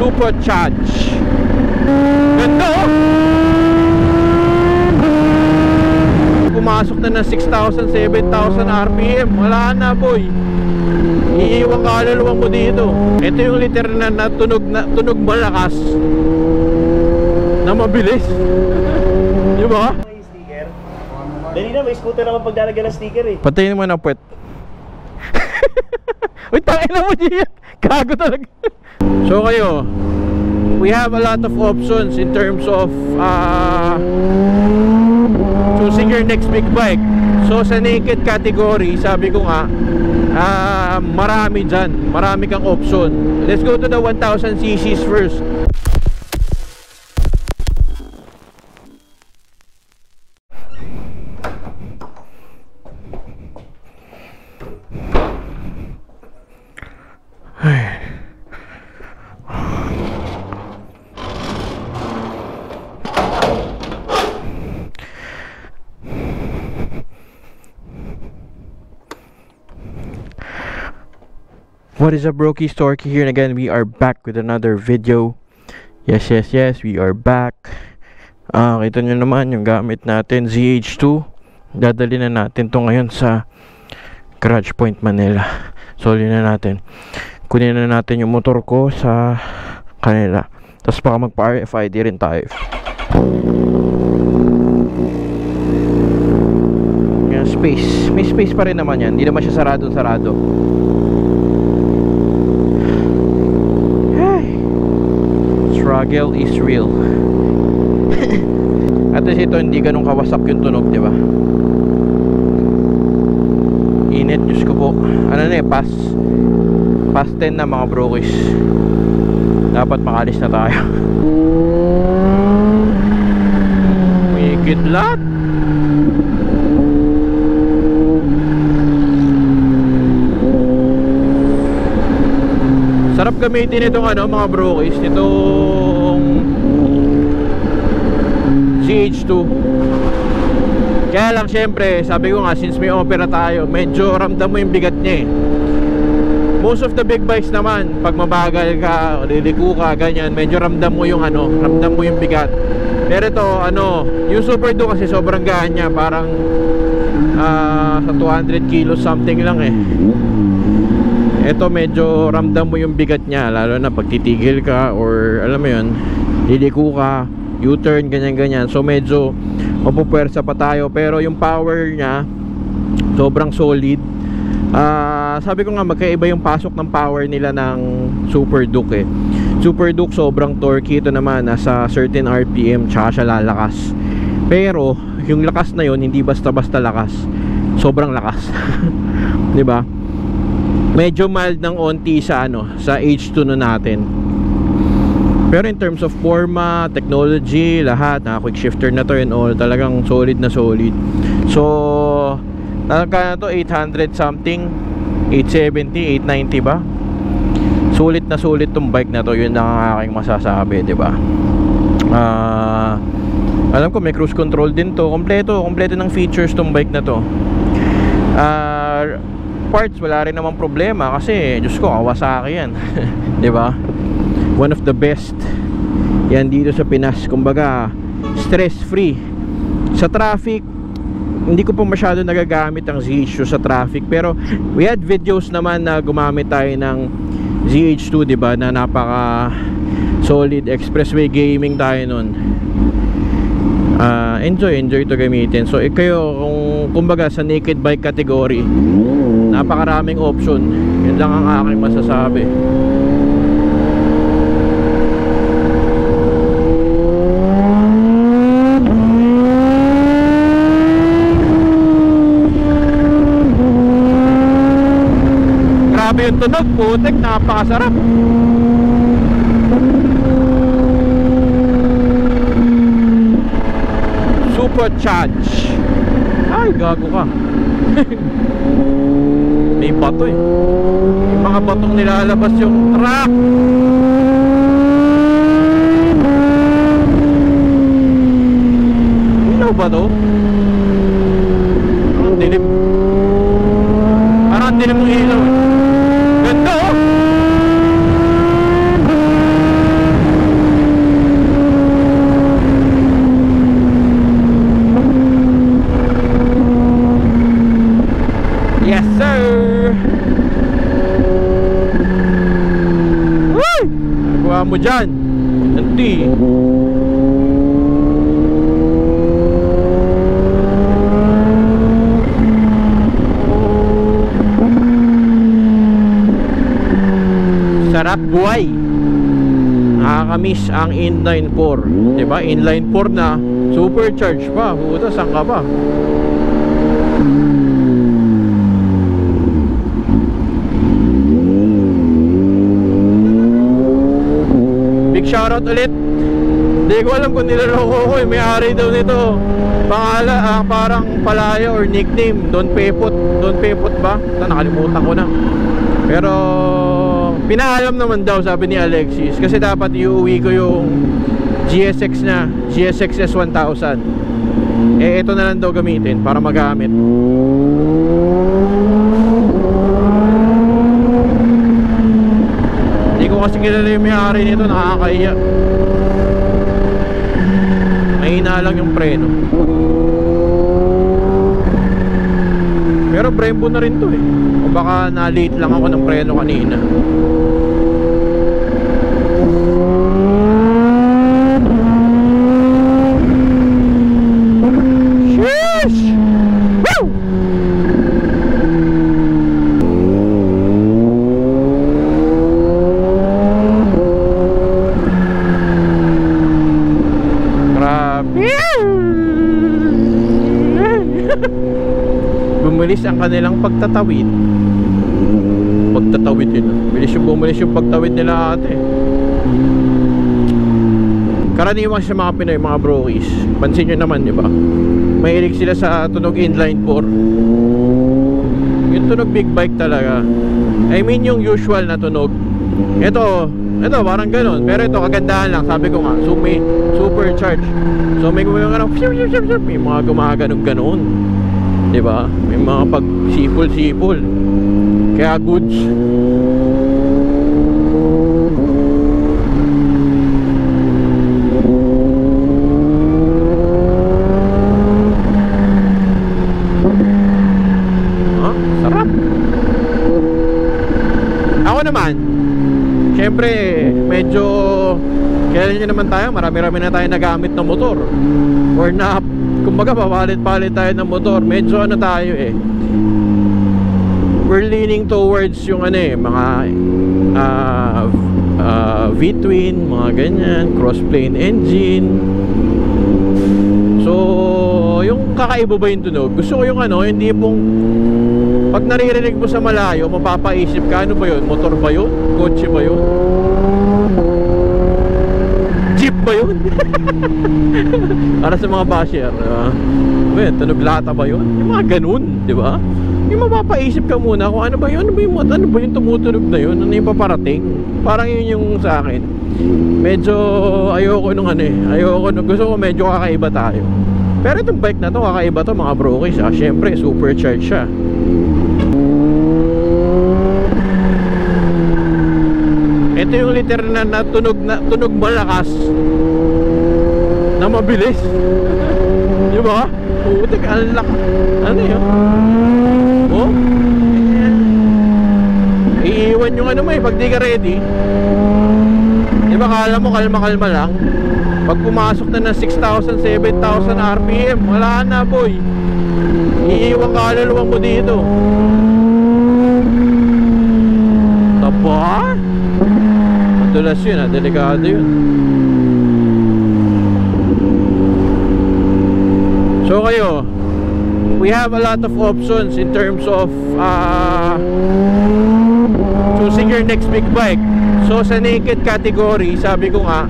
Supercharge. Ganda oh! Pumasok na ng 6,000, 7,000 RPM. Wala na boy, iiwang kaluluwang mo dito. Ito yung literal na tunog malakas na mabilis. Di ba? May sticker. Dali na, may scooter naman paglalagyan ng sticker eh. Patayin mo na puwet. Uy, tangin na mo diyan. Gago talaga. So kayo, we have a lot of options in terms of choosing your next big bike. So sa naked category, sabi ko nga, marami dyan, marami kang option. Let's go to the 1000cc's first. What is up, Brokey? Storky here, and again we are back with another video. Yes, we are back. Kita nyo naman yung gamit natin, ZH2. Dadali na natin to ngayon sa Garage Point, Manila. Soli na natin. Kunin na natin yung motor ko sa kanila. Tapos baka magpa-RFID rin tayo. Yan, space. May space pa rin naman yan. Hindi naman siya sarado. Struggle is real. At least ito hindi ganun kawasak yung tunog, di ba? Init, Diyos ko po. Ano na eh, past 10 na mga brokies. Dapat makalis na tayo. May kidlat. Sarap gamitin itong mga brokies, itong ZH2. Kaya lang syempre, sabi ko nga, since may opera tayo, medyo ramdam mo yung bigat niya eh. Most of the big bikes naman, pag mabagal ka, liliko ka, ganyan, medyo ramdam mo yung ramdam mo yung bigat. Pero ito, yung Super Duke kasi sobrang gaan niya, parang sa 200 kilos something lang eh. Ito medyo ramdam mo yung bigat niya, lalo na pag titigil ka or alam mo yun, liliko ka, U-turn, ganyan. So medyo mapupuwersa pa tayo, pero yung power niya sobrang solid. Sabi ko nga, magkaiba yung pasok ng power nila ng Super Duke eh. Super Duke sobrang torquey, ito naman nasa certain RPM tsaka siya lalakas. Pero yung lakas na yun, hindi basta-basta lakas, sobrang lakas. 'Di ba? Medyo mild ng onti sa sa H2 na natin. Pero in terms of forma, technology, lahat, quick shifter na to and all, talagang solid na solid. So talaga na to, 800 something, 870, 890 ba? Sulit na sulit tong bike na to, yun ang aking masasabi, 'di ba? Alam ko may cruise control din to, kompleto ng features tong bike na to. Parts wala rin namang problema kasi Diyos ko, Kawasaki yan. 'Di ba? One of the best yan dito sa Pinas, kumbaga stress free sa traffic. Hindi ko pa masyado nagagamit ang ZH2 sa traffic, pero we had videos naman na gumamit tayo ng ZH2, 'di ba, na napaka solid, expressway gaming tayo nun. Enjoy to gamitin. So kayo, kumbaga sa naked bike category, napakaraming option. Yun lang ang aking masasabi. Grabe yung tunog, putek, napakasarap. Supercharge. Ay, gago ka. May bato eh. Yung mga batong nilalabas yung truck. Ilaw ba to? Ang dilim. Parang ang dilim ng ilaw eh. Ganda oh. gawa mo dyan? Hindi. Sarap buhay. Nakakamiss ang inline 4. Diba? Inline 4 na supercharged pa. Puta, saan ka ba? Big shoutout ulit. Hindi ko alam kung nilaloko ko eh. May-ari daw nito. Parang palaya or nickname. Don Pepot. Don Pepot ba? Nakalimutan ko na. Pero pinaalam naman daw, sabi ni Alexis, kasi dapat iuwi ko yung GSX na, GSX S1000. Eh ito na lang daw gamitin para magamit. Hindi ko kasi kilala yung may-ari nito, nakakahiya. Mahina lang yung preno. Pero Brembo na rin to eh. O baka na-late lang ako ng preno kanina. Sheesh! Woo! Grabe! Bumilis ang kanilang pagtatawid. Pagtatawid nila. Bumilis yung pagtawid nila ate. Karaniwan sa mga Pinoy, mga brokies. Pansin nyo naman, di ba? Mahilig sila sa tunog inline 4. Yung tunog big bike talaga. I mean yung usual na tunog. Ito parang ganun. Pero ito kagandahan lang. Sabi ko nga, supercharge. So may mga gumaganon-ganon. Diba? May mga pag-sipol-sipol. Kaya goods. Sarap. Ako naman, syempre, medyo kailan nyo naman tayo, marami-rami na tayo nagamit ng motor. Or na kumbaga papalit-palit tayo ng motor. Medyo ano tayo eh, we're leaning towards yung ano eh, mga V-twin, mga ganyan, cross-plane engine. So yung kakaiba ba yung tunog? Gusto ko yung ano, hindi pong pag naririnig mo sa malayo, mapapaisip ka, ano ba yun? Motor ba yun? Kotse ba yun? Jeep ba yun? Para sa mga basher, tunog lata ba yun? Yung mga ganun, di ba? Yung mapapaisip ka muna kung ano ba yun? Ano ba yung tumutunog na yun? Ano yung paparating? Parang yun yung sa akin. Medyo ayoko nung ano eh. Gusto ko medyo kakaiba tayo. Pero itong bike na to, kakaiba to mga brokies. Syempre, supercharged siya. Ito yung literal na tunog malakas na mabilis. Di ba? Putik, ang lakas. Ano yun? Oh? Iiwan yung ano mo eh, pag di ka ready. Di ba kala mo kalma-kalma lang? Pag pumasok na ng 6,000, 7,000 RPM, wala na boy. Iiwan kaluluwa mo dito. Taba? Madulas yun ha, delikado yun. So kayo, we have a lot of options in terms of choosing your next big bike. So sa naked category, sabi ko nga,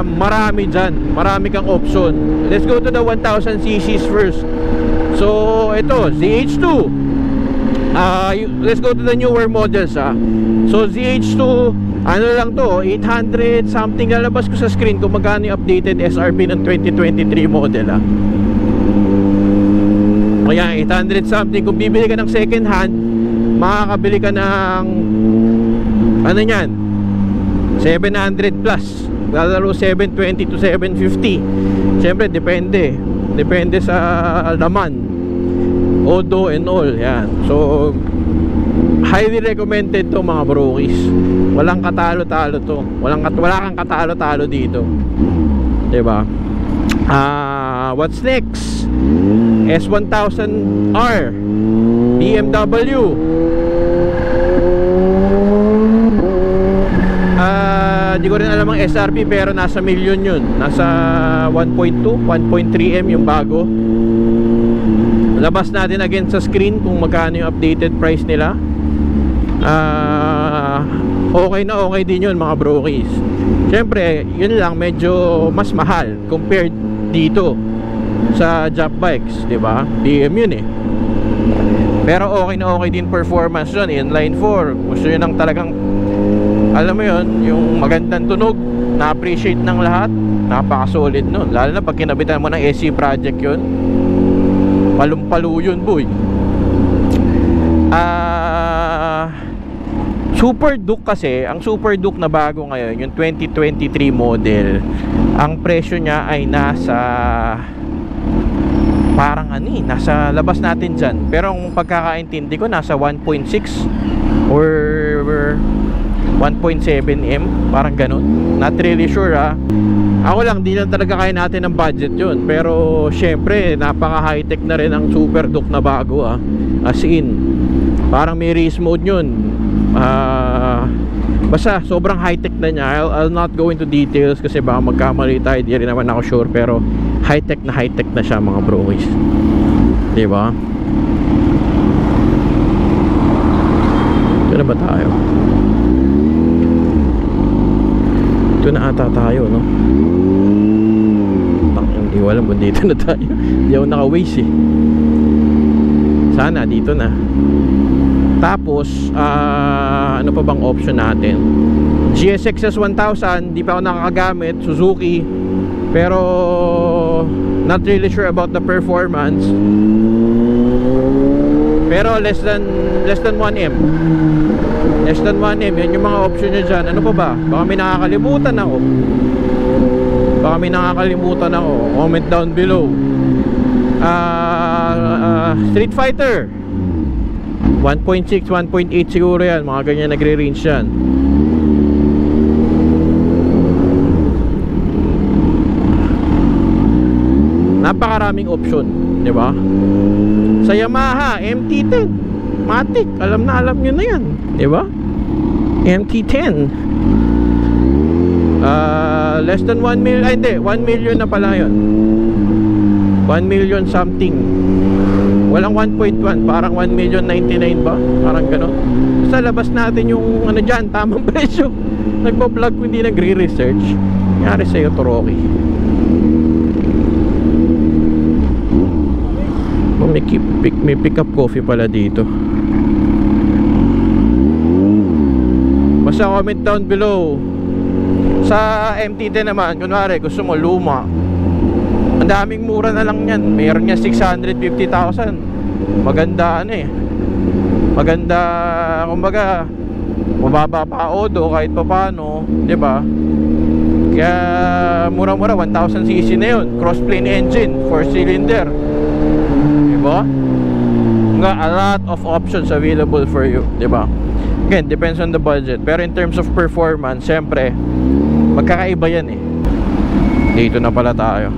marami dyan, marami kang option. Let's go to the 1000cc's first. So ito, ZH2. Let's go to the newer models So ZH2, ano lang to, 800 something. Lalabas ko sa screen kung magkano yung updated SRP ng 2023 model Kaya 800 something. Kung bibili ka ng second hand, makakabili ka ng ano yan, 700 plus. Lalaro 720 to 750. Siyempre depende sa laman, odo and all yan. So highly recommended to mga brokies. Walang katalo-talo to. Wala kang katalo-talo dito. 'Di ba? What's next? S1000R BMW. Di ko rin alam ang SRP pero nasa million yun. Nasa 1.2, 1.3M yung bago. Labas natin again sa screen kung magkano yung updated price nila. Okay na okay din yun mga brokies. Siyempre yun lang, medyo mas mahal compared dito sa jump bikes, diba? BM yun eh. Pero okay na okay din performance yun. Inline 4, gusto yun ng talagang, alam mo yun, yung magandang tunog, na-appreciate ng lahat. Napaka-solid nun. Lalo na pag kinabitan mo ng SC project yun, palumpalo yun boy. Super Duke kasi, ang Super Duke na bago ngayon, yung 2023 model, ang presyo niya ay nasa parang nasa labas natin dyan. Pero ang pagkakaintindi ko, nasa 1.6 or 1.7M, parang ganun. Not really sure ha. Ako lang, di lang talaga kaya natin ng budget yun. Pero syempre, napaka high tech na rin ang Super Duke na bago ha. As in, parang may race mode yun. Basta sobrang high tech na niya. I'll not go into details kasi baka magkamali tayo, di rin naman ako sure. Pero high tech na siya mga brokies. Diba? Ito na ba tayo? Ito na ata tayo, no? Hindi ko alam kung dito na tayo. Hindi ako naka-waze eh. Sana dito na. Tapos ano pa bang option natin? GSX S1000, di pa ako nakakagamit. Suzuki, pero not really sure about the performance. Pero less than 1M. Less than 1M, yun yung mga option nyo dyan. Ano pa ba? Baka may nakakalimutan ako. Comment down below. Street Fighter 1.6, 1.8 siguro yan. Mga ganyan nagre-range yan. Napakaraming option, di ba? Sa Yamaha, MT-10 Matic, alam nyo na yan, di ba? MT-10 less than 1 million, ay hindi, 1 million na pala yun. 1 million something. Walang 1.1, parang 1,099,000 ba? Parang gano'n. Sa labas natin yung ano dyan, tamang presyo. Nagpo-vlog ko, hindi nagre-research. Nangyari sa'yo to, Rocky. Oh, may pick up coffee pala dito. Basta comment down below. Sa MT-10 naman, kunwari gusto mo luma, ang daming mura na lang yan. Meron niya 650,000. Maganda maganda, kumbaga mababa pa odo kahit pa paano, di ba? Kaya mura-mura, 1000cc na yun. Cross plane engine, 4-cylinder, di ba? A lot of options available for you, di ba? Again, depends on the budget. Pero in terms of performance, syempre magkakaiba yan eh. Dito na pala tayo.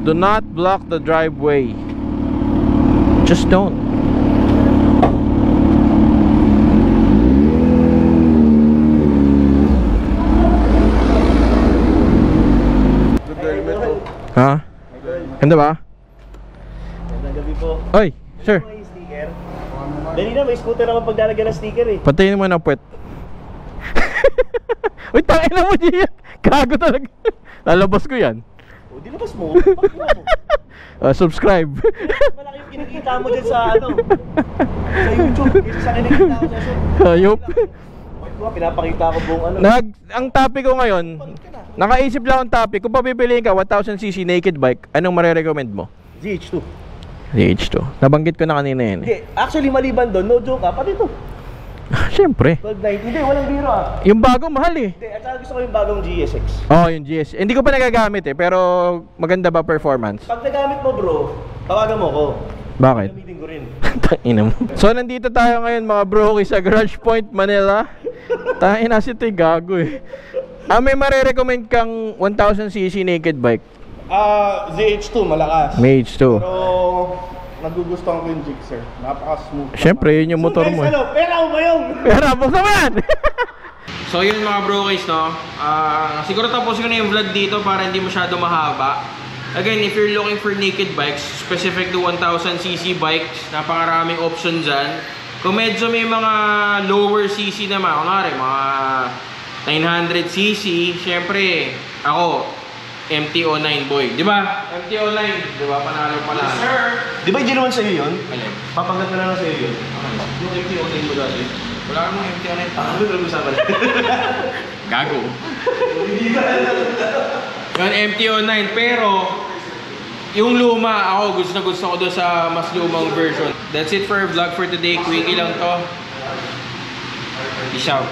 Do not block the driveway. Just don't. Ha? Ganda ba? Magandang gabi po. Oy, sir. May sticker. Dali na, may scooter naman paglalagyan ng sticker eh. Patayin mo na puwet. Uy, tangin na mo diyan. Gago talaga. Lalabas ko yan. O, dilabas mo. Pakita mo. Subscribe. Malaki yung kinikita mo dyan sa ano, sa YouTube. Kasi sa kinikita ko sa YouTube. Hayop. Pinapakita ko buong ano. Ang topic ko ngayon, nakaisip lang ang topic. Kung papipiliin ka 1000cc naked bike, anong marirecommend mo? GH2. ZH2. Nabanggit ko na kanina yan. Hindi, actually maliban doon, no joke pati ito. Siyempre. 1290, hindi, walang biro Yung bago, mahal eh. Hindi, at saka gusto ko yung bagong GSX. Oh, yung GS. Hindi ko pa nagagamit eh, pero maganda ba performance? Pag nagamit mo bro, tawagan mo ko. Bakit? Gamitin ko rin. Tangina mo. So, nandito tayo ngayon mga broki sa Garage Point, Manila. Tayo na si Toy gago eh. May marerecommend kang 1000cc naked bike? ZH2, malakas. May H2. Pero, nagugustuhan ko yung Gixxer. Napaka-smooth. Siyempre, yun yung motor mo eh. Pera mo ba yun? Pera, buksan mo yan! So yun mga brokers, no? Siguro tapusin ko na yung vlog dito para hindi masyado mahaba. Again, if you're looking for naked bikes, specific to 1000cc bikes, napakaraming option dyan. Kung medyo may mga lower cc naman, kunwari mga 900cc, syempre, ako, MT-09 boy. Di ba? MT-09, di ba? Panalo. Yes, sir! Di ba hindi naman sa'yo yun? Alin? Papangat na lang sa'yo yun. Yung MT-09 mo dati. Wala ka mong MT-09. Ano yung nag-usapan? Gago. Yung MT-09, pero yung luma, ako gusto ko doon sa mas lumang version. That's it for vlog for today. Quickie lang to. Peace out.